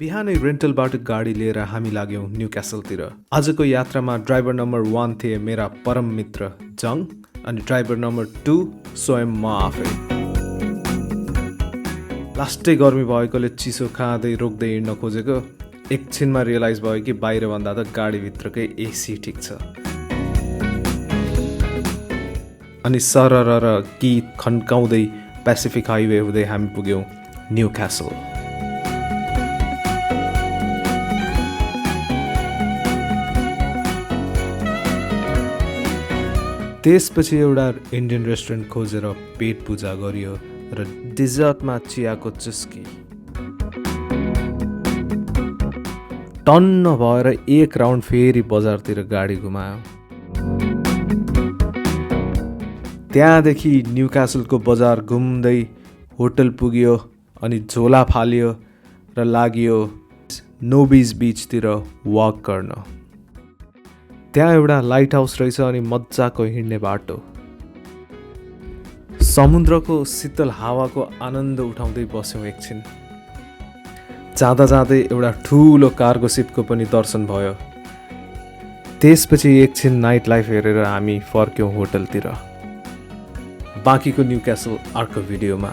बिहानै रेन्टलबाट गाडी लिएर हामी लाग्यौँ न्यू क्यासलतिर। आजको यात्रामा ड्राइभर नम्बर 1 थिए मेरा परम मित्र जङ अनि ड्राइभर नम्बर 2 स्वयं म आफै। लास्टै गर्मी भएकोले चिसो खाँदै रोक्दै हिँड्न खोजेको एकछिनमा रियलाइज भयो कि बाहिरभन्दा त गाडीभित्रकै एसी ठिक छ। अनि सरर गीत खन्काउँदै पेसिफिक हाइवे हुँदै हामी पुग्यौँ न्यू क्यासल। त्यसपछि एउटा इन्डियन रेस्टुरेन्ट खोजेर पेट पूजा गरियो र डिजर्टमा चियाको चुस्की। टन्न भएर एक राउन्ड फेरि बजारतिर गाडी घुमायो। त्यहाँदेखि न्यू क्यासलको बजार घुम्दै होटल पुग्यो अनि झोला फाल्यो र लाग्यो नोबिज बिचतिर वाक गर्न। त्यहाँ एउटा लाइट हाउस रहेछ अनि मजाको हिँड्ने बाटो। समुद्रको शीतल हावाको आनन्द उठाउँदै बस्यौँ एकछिन। जाँदा जाँदै एउटा ठुलो कार्गो सिपको पनि दर्शन भयो। त्यसपछि एकछिन नाइट लाइफ हेरेर हामी फर्क्यौँ होटलतिर। बाँकीको न्यू क्यासल अर्को भिडियोमा।